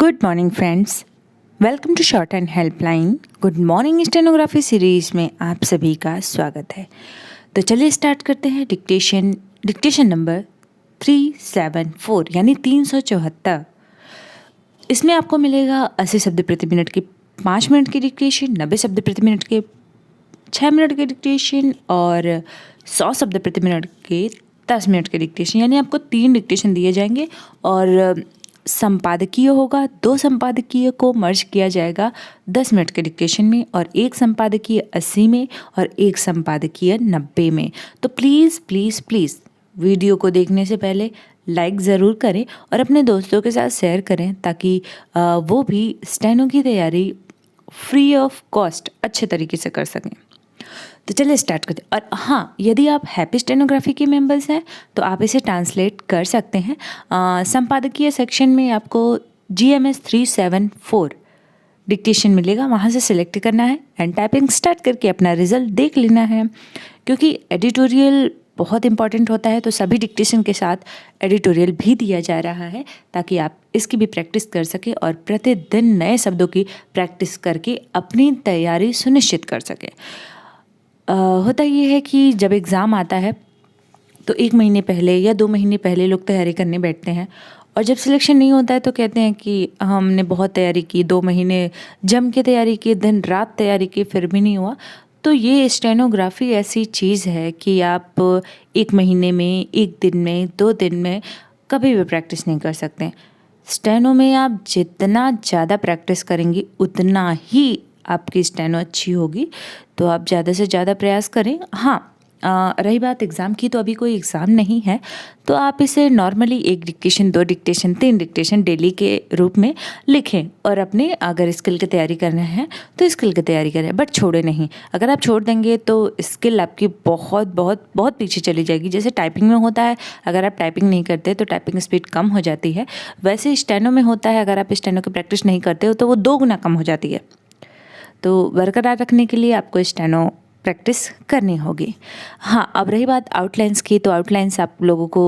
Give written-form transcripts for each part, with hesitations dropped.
Good morning friends, welcome to shorthand helpline. Good morning stenography series में आप सभी का स्वागत है। तो चलिए स्टार्ट करते हैं। डिक्टेशन नंबर 374 यानी 374। इसमें आपको मिलेगा 80 शब्द प्रति मिनट की 5 मिनट की डिक्टेशन, 90 शब्द प्रति मिनट के 6 मिनट की डिक्टेशन और 100 शब्द प्रति मिनट के 10 मिनट के डिक्टेशन। यानी आपको 3 डिक्टेशन दिए जाएंगे और संपादकीय होगा। 2 संपादकीय को मर्ज किया जाएगा 10 मिनट के डिक्टेशन में और 1 संपादकीय 80 में और 1 संपादकीय 90 में। तो प्लीज़ प्लीज़ प्लीज़ वीडियो को देखने से पहले लाइक ज़रूर करें और अपने दोस्तों के साथ शेयर करें ताकि वो भी स्टेनो की तैयारी फ्री ऑफ कॉस्ट अच्छे तरीके से कर सकें। तो चलिए स्टार्ट करते हैं। और हाँ, यदि आप हैप्पी स्टेनोग्राफी के मेंबर्स हैं तो आप इसे ट्रांसलेट कर सकते हैं। संपादकीय सेक्शन में आपको GMS 374 डिक्टेशन मिलेगा, वहाँ से सिलेक्ट करना है एंड टाइपिंग स्टार्ट करके अपना रिजल्ट देख लेना है। क्योंकि एडिटोरियल बहुत इंपॉर्टेंट होता है तो सभी डिक्टेशन के साथ एडिटोरियल भी दिया जा रहा है ताकि आप इसकी भी प्रैक्टिस कर सकें और प्रतिदिन नए शब्दों की प्रैक्टिस करके अपनी तैयारी सुनिश्चित कर सकें। होता ये है कि जब एग्ज़ाम आता है तो 1 महीने पहले या 2 महीने पहले लोग तैयारी करने बैठते हैं और जब सिलेक्शन नहीं होता है तो कहते हैं कि हमने बहुत तैयारी की, 2 महीने जम के तैयारी की, दिन रात तैयारी की, फिर भी नहीं हुआ। तो ये स्टेनोग्राफी ऐसी चीज़ है कि आप 1 महीने में, 1 दिन में, 2 दिन में कभी भी प्रैक्टिस नहीं कर सकते। स्टेनो में आप जितना ज़्यादा प्रैक्टिस करेंगी उतना ही आपकी स्टेनो अच्छी होगी। तो आप ज़्यादा से ज़्यादा प्रयास करें। हाँ, रही बात एग्ज़ाम की, तो अभी कोई एग्ज़ाम नहीं है तो आप इसे normally 1 dictation, 2 dictation, 3 dictation daily के रूप में लिखें और अपने अगर स्किल की तैयारी करना है तो स्किल की तैयारी करें, बट छोड़े नहीं। अगर आप छोड़ देंगे तो स्किल आपकी बहुत बहुत बहुत पीछे चली जाएगी। जैसे टाइपिंग में होता है, अगर आप टाइपिंग नहीं करते तो टाइपिंग स्पीड कम हो जाती है, वैसे स्टेनो में होता है, अगर आप स्टेनो की प्रैक्टिस नहीं करते हो तो वो 2 गुना कम हो जाती है। तो बरकरार रखने के लिए आपको स्टेनो प्रैक्टिस करनी होगी। हाँ, अब रही बात आउटलाइंस की, तो आउटलाइंस आप लोग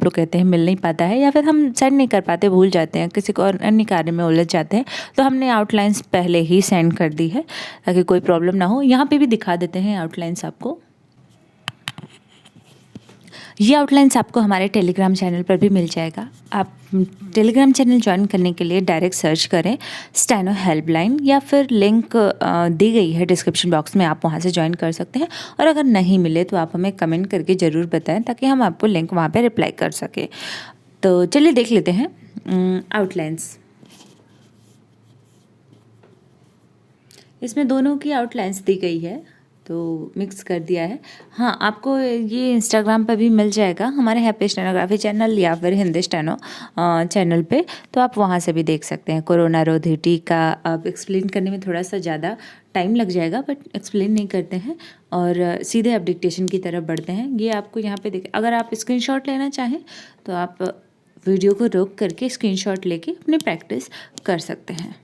कहते हैं मिल नहीं पाता है या फिर हम सेंड नहीं कर पाते, भूल जाते हैं, किसी को और अन्य कार्य में उलझ जाते हैं। तो हमने आउटलाइंस पहले ही सेंड कर दी है ताकि कोई प्रॉब्लम ना हो। यहाँ पे भी दिखा देते हैं आउटलाइंस आपको। ये आउटलाइंस आपको हमारे टेलीग्राम चैनल पर भी मिल जाएगा। आप टेलीग्राम चैनल ज्वाइन करने के लिए डायरेक्ट सर्च करें स्टेनो हेल्पलाइन या फिर लिंक दी गई है डिस्क्रिप्शन बॉक्स में, आप वहां से ज्वाइन कर सकते हैं। और अगर नहीं मिले तो आप हमें कमेंट करके ज़रूर बताएं ताकि हम आपको लिंक वहां पे रिप्लाई कर सकें। तो चलिए देख लेते हैं आउटलाइंस। इसमें दोनों की आउटलाइंस दी गई है तो मिक्स कर दिया है। हाँ, आपको ये इंस्टाग्राम पर भी मिल जाएगा, हमारे हैप्पी स्टेनोग्राफी चैनल या फिर हिंदी स्टेनो चैनल पे, तो आप वहाँ से भी देख सकते हैं। कोरोना रोधी टीका अब एक्सप्लेन करने में थोड़ा सा ज़्यादा टाइम लग जाएगा, बट एक्सप्लेन नहीं करते हैं और सीधे अब डिक्टेशन की तरफ बढ़ते हैं। ये आपको यहाँ पे देखें, अगर आप स्क्रीनशॉट लेना चाहें तो आप वीडियो को रोक करके स्क्रीनशॉट लेके अपनी प्रैक्टिस कर सकते हैं।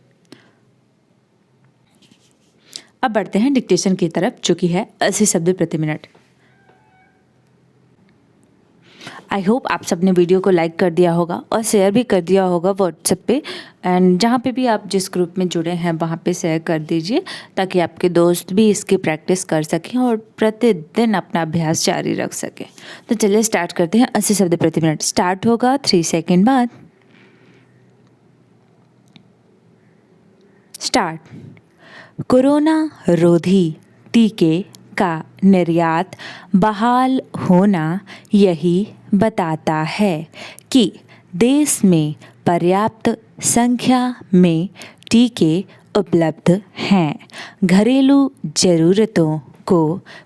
अब बढ़ते हैं डिक्टेशन की तरफ, जो कि है 80 शब्द प्रति मिनट। आई होप आप सबने वीडियो को लाइक कर दिया होगा और शेयर भी कर दिया होगा व्हाट्सएप पे, एंड जहाँ पे भी आप जिस ग्रुप में जुड़े हैं वहाँ पे शेयर कर दीजिए ताकि आपके दोस्त भी इसकी प्रैक्टिस कर सकें और प्रतिदिन अपना अभ्यास जारी रख सकें। तो चलिए स्टार्ट करते हैं। 80 शब्द प्रति मिनट स्टार्ट होगा 3 सेकेंड बाद। स्टार्ट। कोरोना रोधी टीके का निर्यात बहाल होना यही बताता है कि देश में पर्याप्त संख्या में टीके उपलब्ध हैं। घरेलू ज़रूरतों को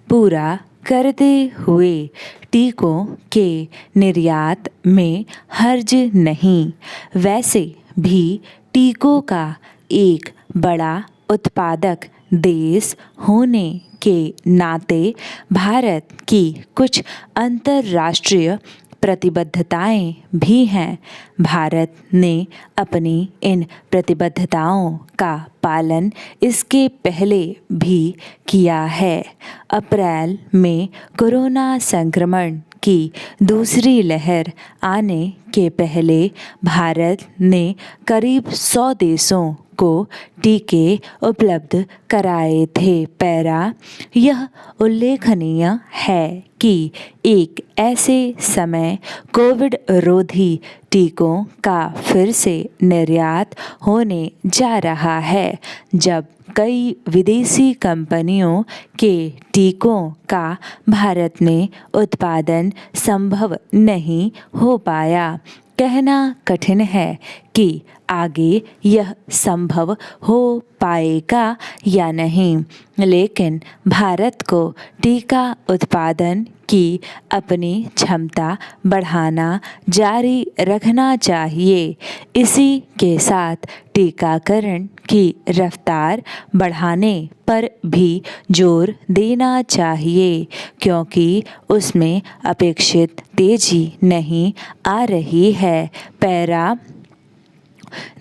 पूरा करते हुए टीकों के निर्यात में हर्ज नहीं। वैसे भी टीकों का एक बड़ा उत्पादक देश होने के नाते भारत की कुछ अंतर्राष्ट्रीय प्रतिबद्धताएं भी हैं। भारत ने अपनी इन प्रतिबद्धताओं का पालन इसके पहले भी किया है। अप्रैल में कोरोना संक्रमण कि दूसरी लहर आने के पहले भारत ने करीब 100 देशों को टीके उपलब्ध कराए थे। पैरा यह उल्लेखनीय है कि एक ऐसे समय कोविड रोधी टीकों का फिर से निर्यात होने जा रहा है जब कई विदेशी कंपनियों के टीकों का भारत में उत्पादन संभव नहीं हो पाया। कहना कठिन है कि आगे यह संभव हो पाएगा या नहीं, लेकिन भारत को टीका उत्पादन की अपनी क्षमता बढ़ाना जारी रखना चाहिए। इसी के साथ टीकाकरण की रफ्तार बढ़ाने पर भी जोर देना चाहिए क्योंकि उसमें अपेक्षित तेजी नहीं आ रही है। पैरा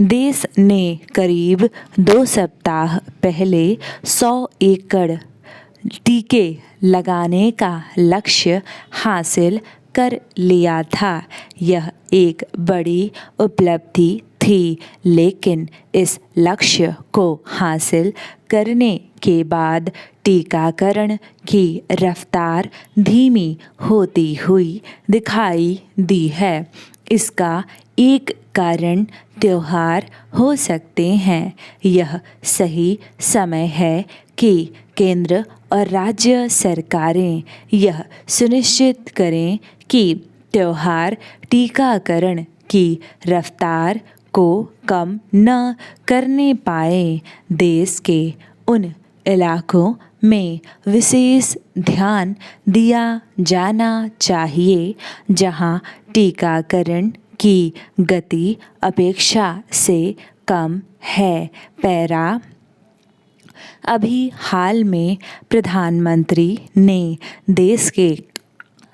देश ने करीब 2 सप्ताह पहले 100 एकड़ टीके लगाने का लक्ष्य हासिल कर लिया था। यह एक बड़ी उपलब्धि थी, लेकिन इस लक्ष्य को हासिल करने के बाद टीकाकरण की रफ्तार धीमी होती हुई दिखाई दी है। इसका एक कारण त्योहार हो सकते हैं। यह सही समय है कि केंद्र और राज्य सरकारें यह सुनिश्चित करें कि त्योहार टीकाकरण की रफ्तार को कम न करने पाए। देश के उन इलाकों में विशेष ध्यान दिया जाना चाहिए जहां टीकाकरण की गति अपेक्षा से कम है। पैरा अभी हाल में प्रधानमंत्री ने देश के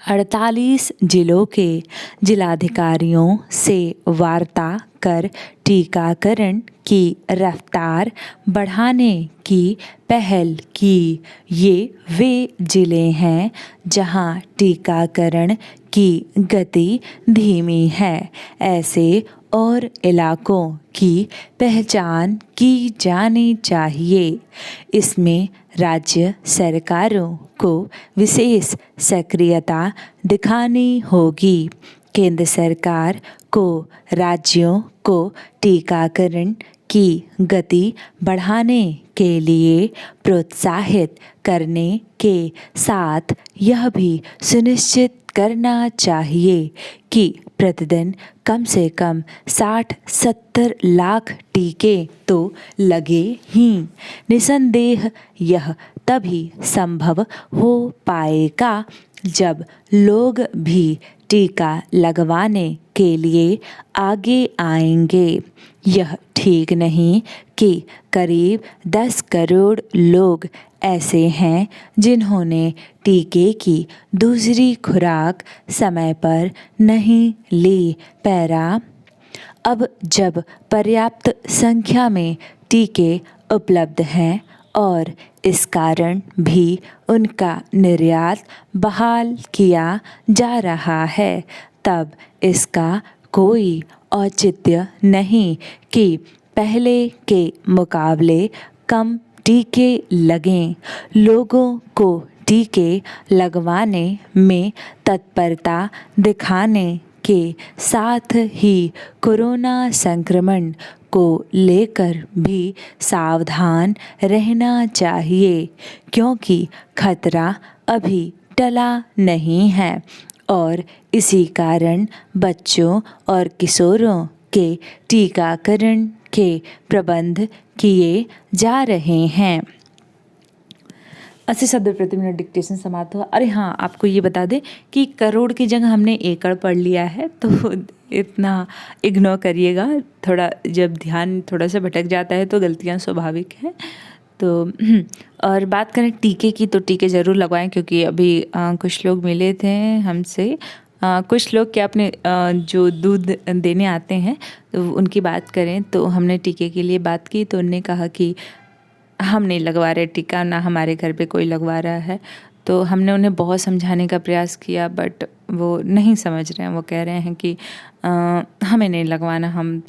48 जिलों के जिलाधिकारियों से वार्ता कर टीकाकरण की रफ्तार बढ़ाने की पहल की। ये वे जिले हैं जहां टीकाकरण की गति धीमी है। ऐसे और इलाकों की पहचान की जानी चाहिए। इसमें राज्य सरकारों को विशेष सक्रियता दिखानी होगी। केंद्र सरकार को राज्यों को टीकाकरण की गति बढ़ाने के लिए प्रोत्साहित करने के साथ यह भी सुनिश्चित करना चाहिए कि प्रतिदिन कम से कम 60-70 लाख टीके तो लगे ही। निसंदेह यह तभी संभव हो पाएगा जब लोग भी टीका लगवाने के लिए आगे आएंगे। यह ठीक नहीं कि करीब 10 करोड़ लोग ऐसे हैं जिन्होंने टीके की दूसरी खुराक समय पर नहीं ली। पैरा अब जब पर्याप्त संख्या में टीके उपलब्ध हैं और इस कारण भी उनका निर्यात बहाल किया जा रहा है, तब इसका कोई औचित्य नहीं कि पहले के मुकाबले कम टीके लगें। लोगों को टीके लगवाने में तत्परता दिखाने के साथ ही कोरोना संक्रमण को लेकर भी सावधान रहना चाहिए क्योंकि खतरा अभी टला नहीं है और इसी कारण बच्चों और किशोरों के टीकाकरण के प्रबंध किए जा रहे हैं। 80 शब्द प्रति मिनट डिक्टेशन समाप्त हुआ। अरे हाँ, आपको ये बता दें कि करोड़ की जगह हमने एकड़ पढ़ लिया है, तो इतना इग्नोर करिएगा। थोड़ा जब ध्यान थोड़ा सा भटक जाता है तो गलतियाँ स्वाभाविक हैं। तो और बात करें टीके की, तो टीके ज़रूर लगवाएं क्योंकि अभी कुछ लोग मिले थे हमसे, कुछ लोग क्या अपने जो दूध देने आते हैं तो उनकी बात करें तो हमने टीके के लिए बात की तो उनने कहा कि हम नहीं लगवा रहे टीका, ना हमारे घर पे कोई लगवा रहा है। तो हमने उन्हें बहुत समझाने का प्रयास किया बट वो नहीं समझ रहे हैं। वो कह रहे हैं कि हमें नहीं लगवाना, हम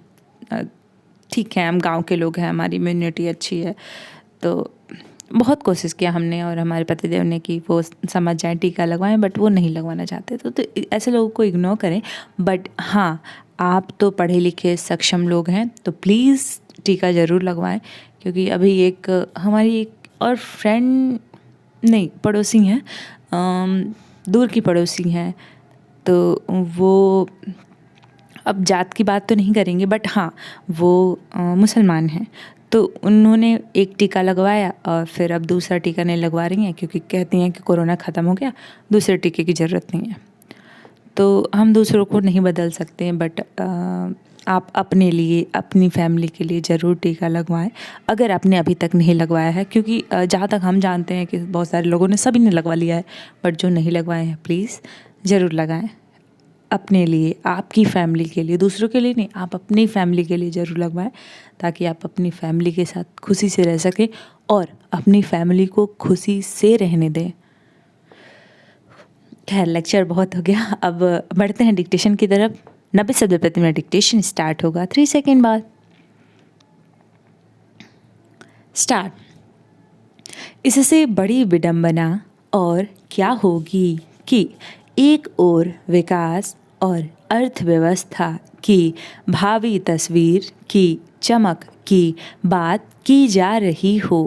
ठीक है, हम गांव के लोग हैं, हमारी इम्यूनिटी अच्छी है। तो बहुत कोशिश किया हमने और हमारे पतिदेव ने कि वो समझ जाएं, टीका लगवाएं, बट वो नहीं लगवाना चाहते। तो ऐसे लोगों को इग्नोर करें। बट हाँ, आप तो पढ़े लिखे सक्षम लोग हैं तो प्लीज़ टीका ज़रूर लगवाएं। क्योंकि अभी एक हमारी एक और फ्रेंड, नहीं पड़ोसी हैं, दूर की पड़ोसी हैं, तो वो, अब जात की बात तो नहीं करेंगे बट हाँ वो मुसलमान हैं। तो उन्होंने एक टीका लगवाया और फिर अब दूसरा टीका नहीं लगवा रही हैं क्योंकि कहती हैं कि कोरोना ख़त्म हो गया, दूसरे टीके की ज़रूरत नहीं है। तो हम दूसरों को नहीं बदल सकते हैं बट आप अपने लिए, अपनी फैमिली के लिए ज़रूर टीका लगवाएं अगर आपने अभी तक नहीं लगवाया है। क्योंकि जहाँ तक हम जानते हैं कि बहुत सारे लोगों ने, सभी ने लगवा लिया है, बट जो नहीं लगवाए हैं प्लीज़ ज़रूर लगाएं। अपने लिए, आपकी फैमिली के लिए, दूसरों के लिए नहीं, आप अपनी फैमिली के लिए ज़रूर लगवाएं ताकि आप अपनी फैमिली के साथ खुशी से रह सकें और अपनी फैमिली को खुशी से रहने दें। खैर, लेक्चर बहुत हो गया, अब बढ़ते हैं डिक्टेशन की तरफ। 90 शब्द प्रति मिनट डिक्टेशन स्टार्ट होगा 3 सेकेंड बाद। स्टार्ट। इससे बड़ी विडंबना और क्या होगी कि एक ओर विकास और अर्थव्यवस्था की भावी तस्वीर की चमक की बात की जा रही हो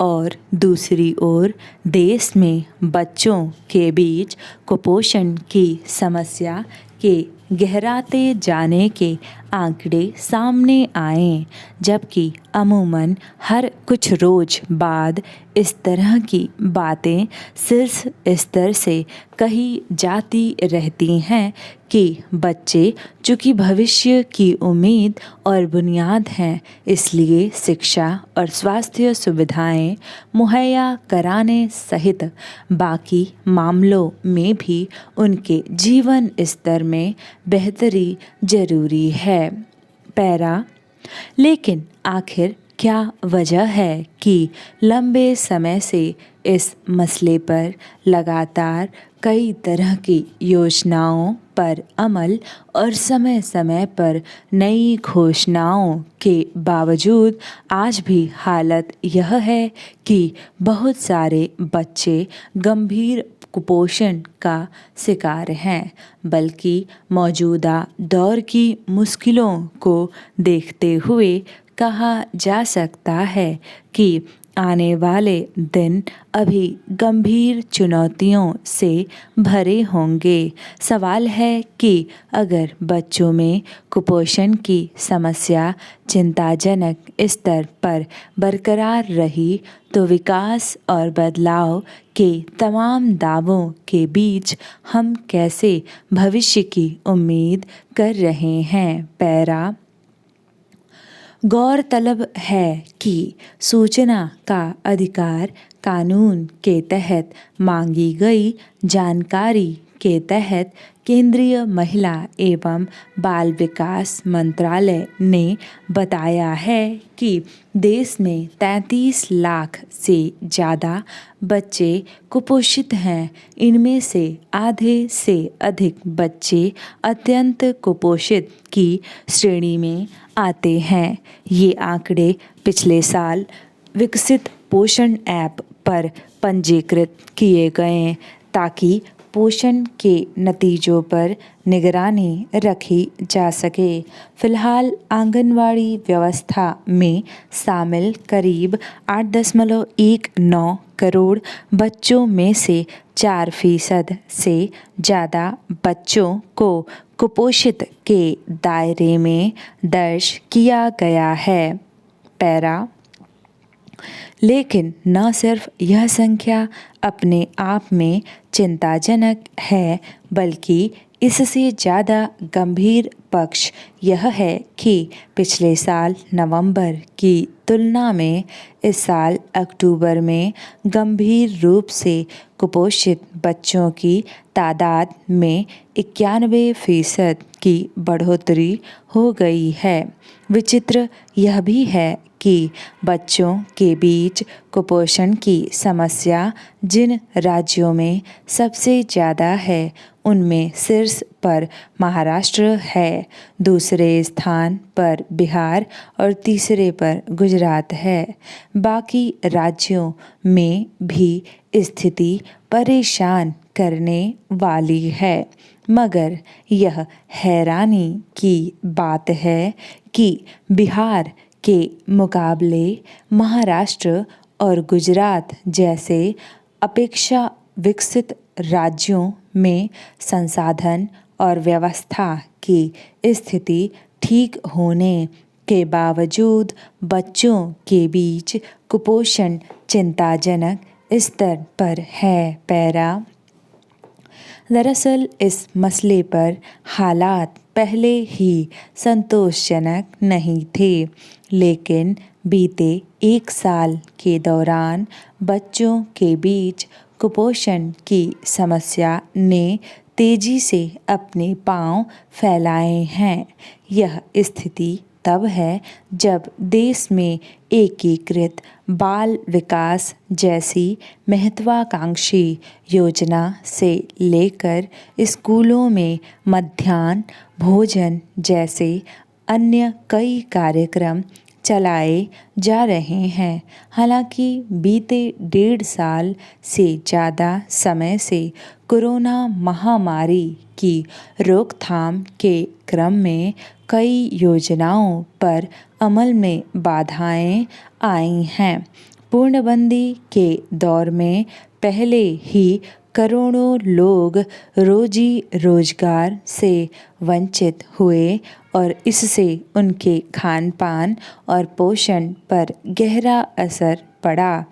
और दूसरी ओर देश में बच्चों के बीच कुपोषण की समस्या के गहराते जाने के आंकड़े सामने आएं, जबकि अमूमन हर कुछ रोज बाद इस तरह की बातें शीर्ष स्तर से कही जाती रहती हैं कि बच्चे चूँकि भविष्य की उम्मीद और बुनियाद हैं, इसलिए शिक्षा और स्वास्थ्य सुविधाएं मुहैया कराने सहित बाकी मामलों में भी उनके जीवन स्तर में बेहतरी जरूरी है। पैरा। लेकिन आखिर क्या वजह है कि लंबे समय से इस मसले पर लगातार कई तरह की योजनाओं पर अमल और समय समय पर नई घोषणाओं के बावजूद आज भी हालत यह है कि बहुत सारे बच्चे गंभीर कुपोषण का शिकार हैं, बल्कि मौजूदा दौर की मुश्किलों को देखते हुए कहा जा सकता है कि आने वाले दिन अभी गंभीर चुनौतियों से भरे होंगे। सवाल है कि अगर बच्चों में कुपोषण की समस्या चिंताजनक स्तर पर बरकरार रही तो विकास और बदलाव के तमाम दावों के बीच हम कैसे भविष्य की उम्मीद कर रहे हैं। पैरा। गौरतलब है कि सूचना का अधिकार कानून के तहत मांगी गई जानकारी के तहत केंद्रीय महिला एवं बाल विकास मंत्रालय ने बताया है कि देश में 33 लाख से ज़्यादा बच्चे कुपोषित हैं। इनमें से आधे से अधिक बच्चे अत्यंत कुपोषित की श्रेणी में आते हैं। ये आंकड़े पिछले साल विकसित पोषण ऐप पर पंजीकृत किए गए ताकि पोषण के नतीजों पर निगरानी रखी जा सके। फिलहाल आंगनवाड़ी व्यवस्था में शामिल करीब 8.19 करोड़ बच्चों में से 4% से ज़्यादा बच्चों को कुपोषित के दायरे में दर्ज किया गया है। पैरा। लेकिन न सिर्फ यह संख्या अपने आप में चिंताजनक है, बल्कि इससे ज़्यादा गंभीर पक्ष यह है कि पिछले साल नवंबर की तुलना में इस साल अक्टूबर में गंभीर रूप से कुपोषित बच्चों की तादाद में 91% की बढ़ोतरी हो गई है। विचित्र यह भी है कि बच्चों के बीच कुपोषण की समस्या जिन राज्यों में सबसे ज़्यादा है उनमें शीर्ष पर महाराष्ट्र है, दूसरे स्थान पर बिहार और तीसरे पर गुजरात है। बाकी राज्यों में भी स्थिति परेशान करने वाली है, मगर यह हैरानी की बात है कि बिहार के मुकाबले महाराष्ट्र और गुजरात जैसे अपेक्षा विकसित राज्यों में संसाधन और व्यवस्था की स्थिति ठीक होने के बावजूद बच्चों के बीच कुपोषण चिंताजनक स्तर पर है। दरअसल इस मसले पर हालात पहले ही संतोषजनक नहीं थे, लेकिन बीते एक साल के दौरान बच्चों के बीच कुपोषण की समस्या ने तेजी से अपने पांव फैलाए हैं। यह स्थिति तब है जब देश में एकीकृत बाल विकास जैसी महत्वाकांक्षी योजना से लेकर स्कूलों में मध्याह्न भोजन जैसे अन्य कई कार्यक्रम चलाए जा रहे हैं। हालांकि बीते 1.5 साल से ज़्यादा समय से कोरोना महामारी की रोकथाम के क्रम में कई योजनाओं पर अमल में बाधाएं आई हैं। पूर्णबंदी के दौर में पहले ही करोड़ों लोग रोजी रोजगार से वंचित हुए और इससे उनके खान पान और पोषण पर गहरा असर पड़ा।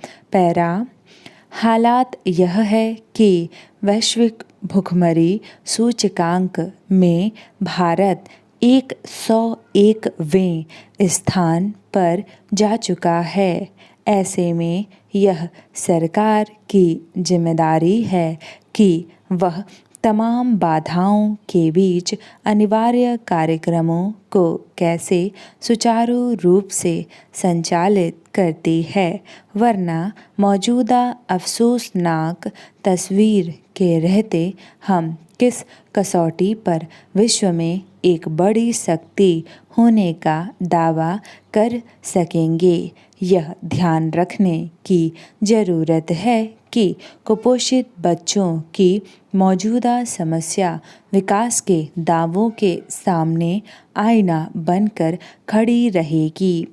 हालात यह है कि वैश्विक भुखमरी सूचकांक में भारत 101वें स्थान पर जा चुका है। ऐसे में यह सरकार की जिम्मेदारी है कि वह तमाम बाधाओं के बीच अनिवार्य कार्यक्रमों को कैसे सुचारू रूप से संचालित करती है, वरना मौजूदा अफसोसनाक तस्वीर के रहते हम किस कसौटी पर विश्व में एक बड़ी शक्ति होने का दावा कर सकेंगे। यह ध्यान रखने की ज़रूरत है कि कुपोषित बच्चों की मौजूदा समस्या विकास के दावों के सामने आईना बनकर खड़ी रहेगी।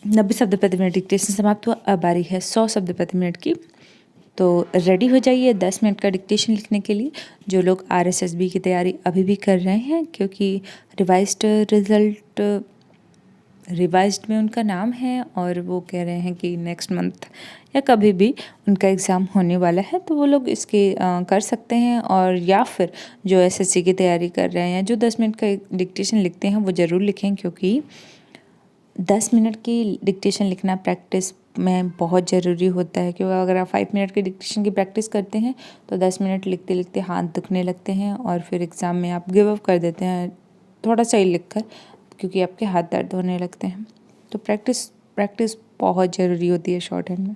90 शब्द प्रति मिनट डिक्टेशन समाप्त हुआ। अब बारी है 100 शब्द प्रति मिनट की। तो रेडी हो जाइए 10 मिनट का डिक्टेशन लिखने के लिए। जो लोग RSSB की तैयारी अभी भी कर रहे हैं, क्योंकि रिवाइज्ड में उनका नाम है और वो कह रहे हैं कि नेक्स्ट मंथ या कभी भी उनका एग्ज़ाम होने वाला है, तो वो लोग इसके कर सकते हैं। और या फिर जो SSC की तैयारी कर रहे हैं, जो 10 मिनट का डिक्टेशन लिखते हैं, वो ज़रूर लिखें, क्योंकि 10 मिनट की डिक्टेशन लिखना प्रैक्टिस में बहुत ज़रूरी होता है। क्योंकि अगर आप 5 मिनट के डिक्टेशन की प्रैक्टिस करते हैं तो 10 मिनट लिखते लिखते हाथ दुखने लगते हैं और फिर एग्ज़ाम में आप गिव अप कर देते हैं थोड़ा सा ही लिखकर, क्योंकि आपके हाथ दर्द होने लगते हैं। तो प्रैक्टिस बहुत ज़रूरी होती है शॉर्ट हैंड में।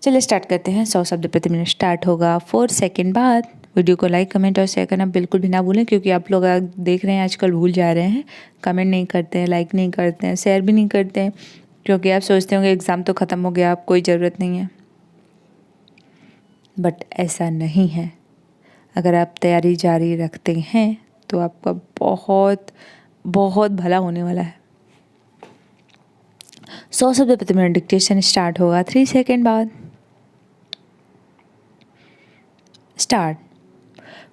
चलिए स्टार्ट करते हैं। 100 शब्द प्रति मिनट स्टार्ट होगा 4 सेकेंड बाद। वीडियो को लाइक, कमेंट और शेयर करना बिल्कुल भी ना भूलें, क्योंकि आप लोग देख रहे हैं आजकल भूल जा रहे हैं, कमेंट नहीं करते हैं, लाइक नहीं करते हैं, शेयर भी नहीं करते हैं, क्योंकि आप सोचते होंगे एग्ज़ाम तो ख़त्म हो गया, अब कोई ज़रूरत नहीं है। बट ऐसा नहीं है। अगर आप तैयारी जारी रखते हैं तो आपका बहुत बहुत भला होने वाला है। 100 शब्द प्रति मिनट डिक्टेशन स्टार्ट होगा 3 सेकेंड बाद। स्टार्ट।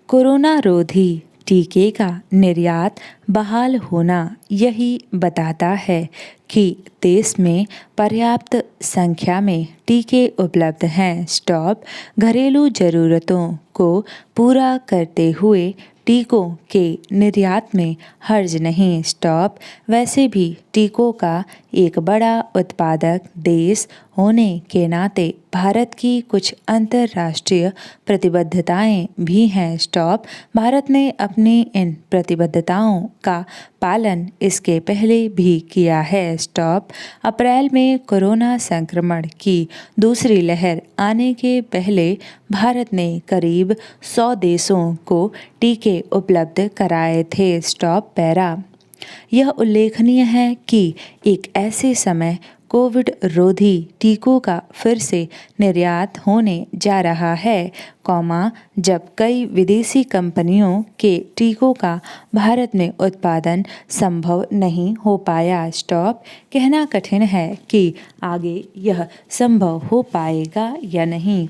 कोरोना रोधी टीके का निर्यात बहाल होना यही बताता है कि देश में पर्याप्त संख्या में टीके उपलब्ध हैं। स्टॉप। घरेलू ज़रूरतों को पूरा करते हुए टीकों के निर्यात में हर्ज नहीं। स्टॉप। वैसे भी टीकों का एक बड़ा उत्पादक देश होने के नाते भारत की कुछ अंतर्राष्ट्रीय प्रतिबद्धताएं भी हैं। स्टॉप। भारत ने अपनी इन प्रतिबद्धताओं का पालन इसके पहले भी किया है। स्टॉप। अप्रैल में कोरोना संक्रमण की दूसरी लहर आने के पहले भारत ने करीब 100 देशों को टीके उपलब्ध कराए थे। स्टॉप। पैरा। यह उल्लेखनीय है कि एक ऐसे समय कोविड रोधी टीकों का फिर से निर्यात होने जा रहा है, जब कई विदेशी कंपनियों के टीकों का भारत में उत्पादन संभव नहीं हो पाया। स्टॉप। कहना कठिन है कि आगे यह संभव हो पाएगा या नहीं,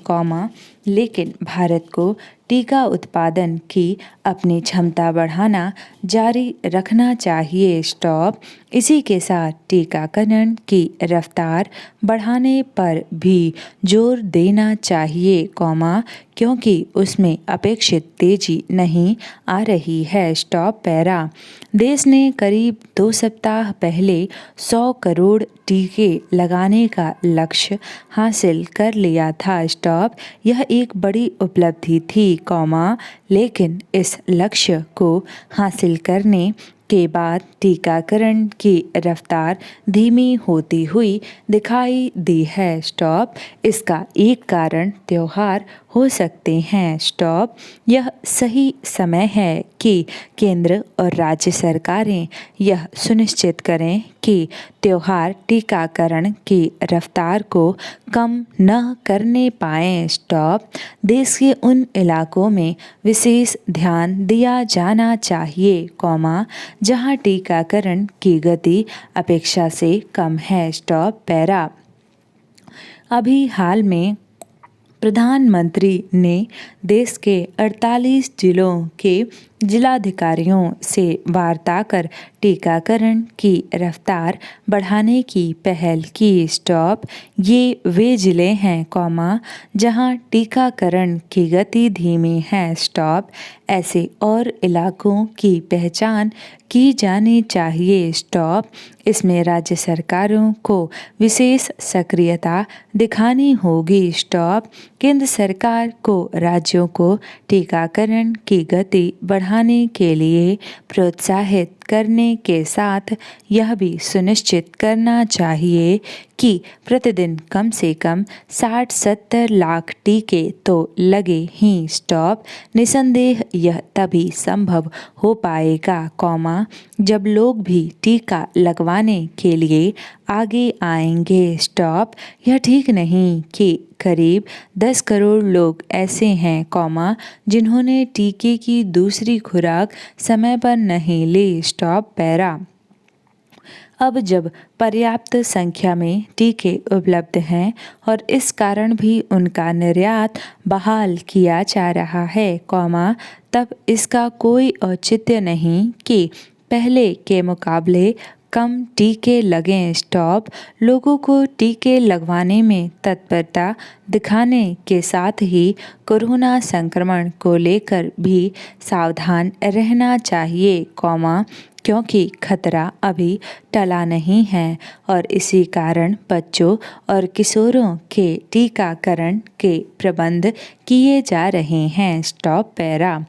लेकिन भारत को टीका उत्पादन की अपनी क्षमता बढ़ाना जारी रखना चाहिए। स्टॉप। इसी के साथ टीकाकरण की रफ्तार बढ़ाने पर भी जोर देना चाहिए, क्योंकि उसमें अपेक्षित तेजी नहीं आ रही है। स्टॉप। पैरा। देश ने करीब 2 सप्ताह पहले 100 करोड़ टीके लगाने का लक्ष्य हासिल कर लिया था। स्टॉप। यह एक बड़ी उपलब्धि थी, लेकिन इस लक्ष्य को हासिल करने के बाद टीकाकरण की रफ्तार धीमी होती हुई दिखाई दी है। स्टॉप। इसका एक कारण त्योहार हो सकते हैं। स्टॉप। यह सही समय है कि केंद्र और राज्य सरकारें यह सुनिश्चित करें कि त्योहार टीकाकरण की रफ्तार को कम न करने पाएं। स्टॉप। देश के उन इलाकों में विशेष ध्यान दिया जाना चाहिए, जहां टीकाकरण की गति अपेक्षा से कम है। स्टॉप। पैरा। अभी हाल में प्रधानमंत्री ने देश के 48 जिलों के जिलाधिकारियों से वार्ता कर टीकाकरण की रफ्तार बढ़ाने की पहल की। स्टॉप। ये वे जिले हैं, जहां टीकाकरण की गति धीमी है। स्टॉप। ऐसे और इलाकों की पहचान की जानी चाहिए। स्टॉप। इसमें राज्य सरकारों को विशेष सक्रियता दिखानी होगी। स्टॉप। केंद्र सरकार को राज्यों को टीकाकरण की गति बढ़ाने के लिए प्रोत्साहित करने के साथ यह भी सुनिश्चित करना चाहिए कि प्रतिदिन कम से कम 60-70 लाख टीके तो लगे ही। स्टॉप। निसंदेह यह तभी संभव हो पाएगा, जब लोग भी टीका लगवाने के लिए आगे आएंगे। स्टॉप। यह ठीक नहीं कि करीब 10 करोड़ लोग ऐसे हैं, जिन्होंने टीके की दूसरी खुराक समय पर नहीं ली। स्टॉप। पैरा। अब जब पर्याप्त संख्या में टीके उपलब्ध हैं और इस कारण भी उनका निर्यात बहाल किया जा रहा है, तब इसका कोई औचित्य नहीं कि पहले के मुकाबले कम टीके लगें। स्टॉप। लोगों को टीके लगवाने में तत्परता दिखाने के साथ ही कोरोना संक्रमण को लेकर भी सावधान रहना चाहिए, क्योंकि खतरा अभी टला नहीं है और इसी कारण बच्चों और किशोरों के टीकाकरण के प्रबंध किए जा रहे हैं। स्टॉप। पैरा।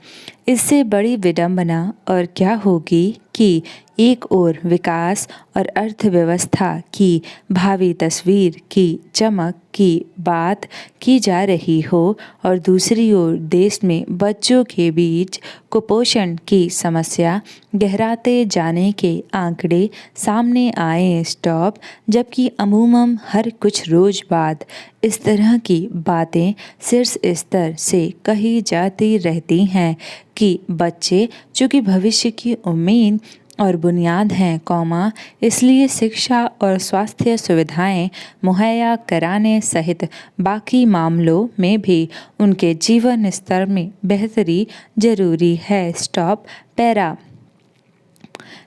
इससे बड़ी विडंबना और क्या होगी कि एक ओर विकास और अर्थव्यवस्था की भावी तस्वीर की चमक की बात की जा रही हो और दूसरी ओर देश में बच्चों के बीच कुपोषण की समस्या गहराते जाने के आंकड़े सामने आए। स्टॉप। जबकि अमूमन हर कुछ रोज बाद इस तरह की बातें शीर्ष स्तर से कही जाती रहती हैं कि बच्चे चूँकि भविष्य की उम्मीद और बुनियाद हैं, इसलिए शिक्षा और स्वास्थ्य सुविधाएं मुहैया कराने सहित बाकी मामलों में भी उनके जीवन स्तर में बेहतरी जरूरी है। स्टॉप। पैरा।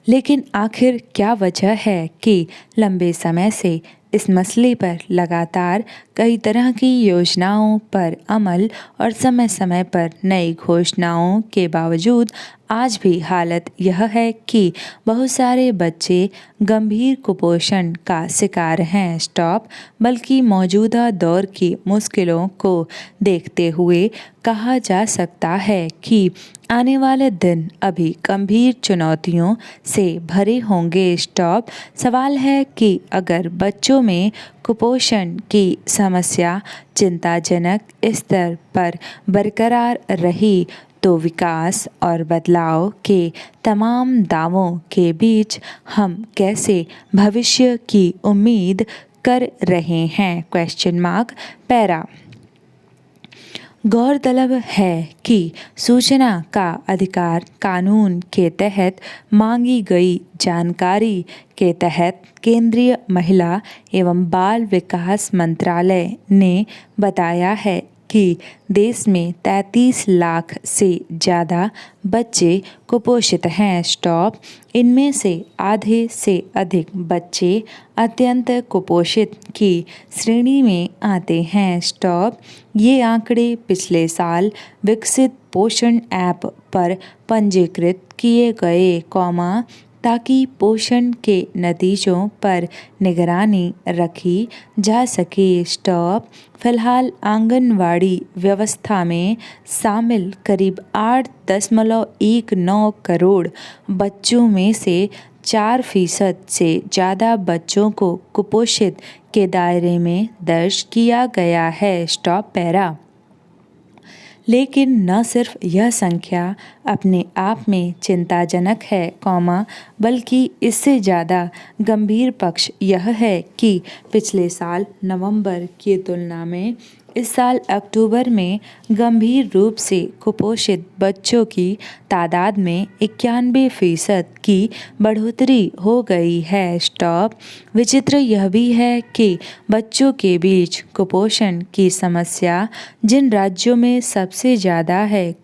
लेकिन आखिर क्या वजह है कि लंबे समय से इस मसले पर लगातार कई तरह की योजनाओं पर अमल और समय समय पर नई घोषणाओं के बावजूद आज भी हालत यह है कि बहुत सारे बच्चे गंभीर कुपोषण का शिकार हैं। स्टॉप। बल्कि मौजूदा दौर की मुश्किलों को देखते हुए कहा जा सकता है कि आने वाले दिन अभी गंभीर चुनौतियों से भरे होंगे। स्टॉप। सवाल है कि अगर बच्चों में कुपोषण की समस्या चिंताजनक स्तर पर बरकरार रही तो विकास और बदलाव के तमाम दावों के बीच हम कैसे भविष्य की उम्मीद कर रहे हैं? Question mark. पैरा। गौरतलब है कि सूचना का अधिकार कानून के तहत मांगी गई जानकारी के तहत केंद्रीय महिला एवं बाल विकास मंत्रालय ने बताया है कि देश में 33 लाख से ज़्यादा बच्चे कुपोषित हैं। स्टॉप। इनमें से आधे से अधिक बच्चे अत्यंत कुपोषित की श्रेणी में आते हैं। स्टॉप। ये आंकड़े पिछले साल विकसित पोषण ऐप पर पंजीकृत किए गए, ताकि पोषण के नतीजों पर निगरानी रखी जा सके। स्टॉप। फिलहाल आंगनवाड़ी व्यवस्था में शामिल करीब 8.19 करोड़ बच्चों में से 4% से ज़्यादा बच्चों को कुपोषित के दायरे में दर्ज किया गया है। स्टॉप। पैरा। लेकिन न सिर्फ यह संख्या अपने आप में चिंताजनक है, बल्कि इससे ज़्यादा गंभीर पक्ष यह है कि पिछले साल नवंबर की तुलना में इस साल अक्टूबर में गंभीर रूप से कुपोषित बच्चों की तादाद में 91% की बढ़ोतरी हो गई है। स्टॉप। विचित्र यह भी है कि बच्चों के बीच कुपोषण की समस्या जिन राज्यों में सबसे ज़्यादा है,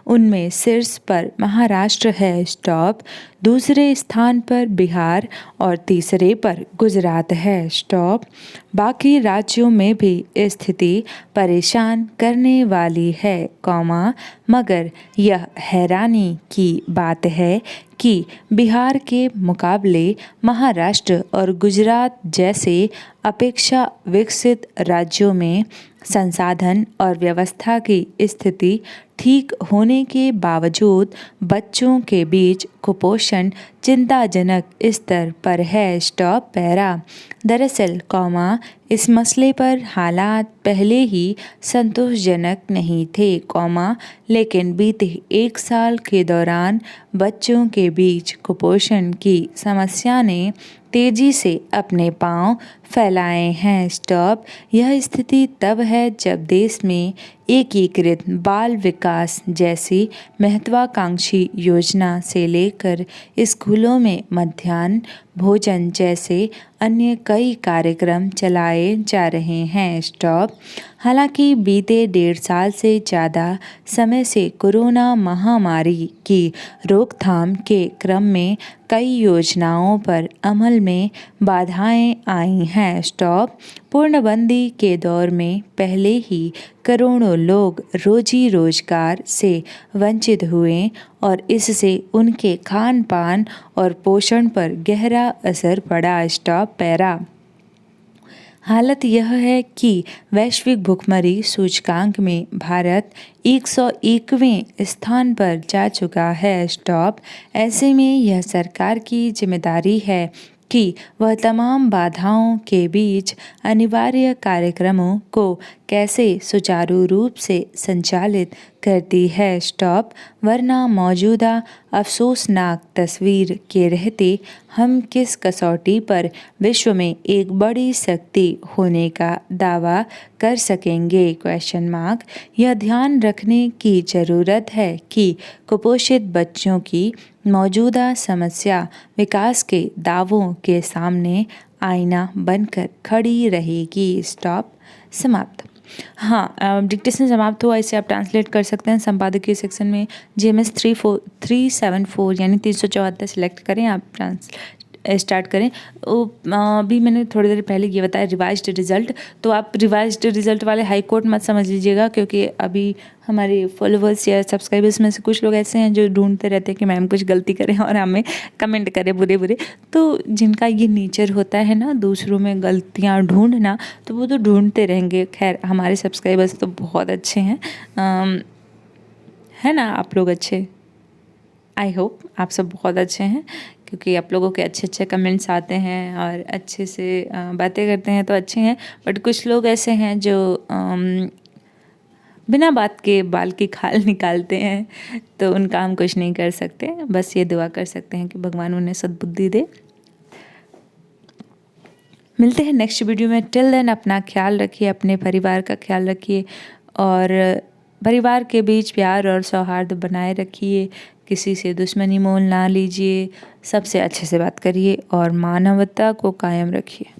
उनमें शीर्ष पर महाराष्ट्र है। स्टॉप। दूसरे स्थान पर बिहार और तीसरे पर गुजरात है। स्टॉप। बाकी राज्यों में भी स्थिति परेशान करने वाली है, मगर यह हैरानी की बात है कि बिहार के मुकाबले महाराष्ट्र और गुजरात जैसे अपेक्षा विकसित राज्यों में संसाधन और व्यवस्था की स्थिति ठीक होने के बावजूद बच्चों के बीच कुपोषण चिंताजनक स्तर पर है। स्टॉप। पैरा। दरअसल, इस मसले पर हालात पहले ही संतोषजनक नहीं थे, लेकिन बीते एक साल के दौरान बच्चों के बीच कुपोषण की समस्या ने तेजी से अपने पांव फैलाए हैं। स्टॉप। यह स्थिति तब है जब देश में एकीकृत बाल विकास जैसी महत्वाकांक्षी योजना से लेकर स्कूलों में मध्याह्न भोजन जैसे अन्य कई कार्यक्रम चलाए जा रहे हैं। स्टॉप। हालांकि बीते 1.5 साल से ज़्यादा समय से कोरोना महामारी की रोकथाम के क्रम में कई योजनाओं पर अमल में बाधाएं आई हैं। स्टॉप। पूर्णबंदी के दौर में पहले ही करोड़ों लोग रोजी रोजगार से वंचित हुए और इससे उनके खान पान और पोषण पर गहरा असर पड़ा। स्टॉप। पैरा। हालत यह है कि वैश्विक भुखमरी सूचकांक में भारत 101वें स्थान पर जा चुका है। स्टॉप। ऐसे में यह सरकार की जिम्मेदारी है कि वह तमाम बाधाओं के बीच अनिवार्य कार्यक्रमों को कैसे सुचारू रूप से संचालित करती है। स्टॉप। वरना मौजूदा अफसोसनाक तस्वीर के रहते हम किस कसौटी पर विश्व में एक बड़ी शक्ति होने का दावा कर सकेंगे? Question mark. यह ध्यान रखने की ज़रूरत है कि कुपोषित बच्चों की मौजूदा समस्या विकास के दावों के सामने आईना बनकर खड़ी रहेगी। स्टॉप। समाप्त। हाँ, डिक्टेशन समाप्त हुआ। इसे आप ट्रांसलेट कर सकते हैं संपादकीय सेक्शन में GMS 374 यानी 374 सिलेक्ट करें। आप स्टार्ट करें। अभी मैंने थोड़ी देर पहले ये बताया रिवाइज्ड रिज़ल्ट, तो आप रिवाइज्ड रिज़ल्ट वाले हाई कोर्ट मत समझ लीजिएगा, क्योंकि अभी हमारे फॉलोवर्स या सब्सक्राइबर्स में से कुछ लोग ऐसे हैं जो ढूंढते रहते हैं कि मैम कुछ गलती करें और हमें कमेंट करें बुरे बुरे। तो जिनका ये नेचर होता है ना दूसरों में गलतियाँ ढूंढना, तो वो तो ढूंढते रहेंगे। खैर हमारे सब्सक्राइबर्स तो बहुत अच्छे हैं, है ना, आप लोग अच्छे, आई होप आप सब बहुत अच्छे हैं, क्योंकि आप लोगों के अच्छे अच्छे कमेंट्स आते हैं और अच्छे से बातें करते हैं तो अच्छे हैं। बट कुछ लोग ऐसे हैं जो बिना बात के बाल की खाल निकालते हैं, तो उनका हम कुछ नहीं कर सकते, बस ये दुआ कर सकते हैं कि भगवान उन्हें सद्बुद्धि दे। मिलते हैं नेक्स्ट वीडियो में। टिल देन अपना ख्याल रखिए, अपने परिवार का ख्याल रखिए और परिवार के बीच प्यार और सौहार्द बनाए रखिए। किसी से दुश्मनी मोल ना लीजिए, सबसे अच्छे से बात करिए और मानवता को कायम रखिए।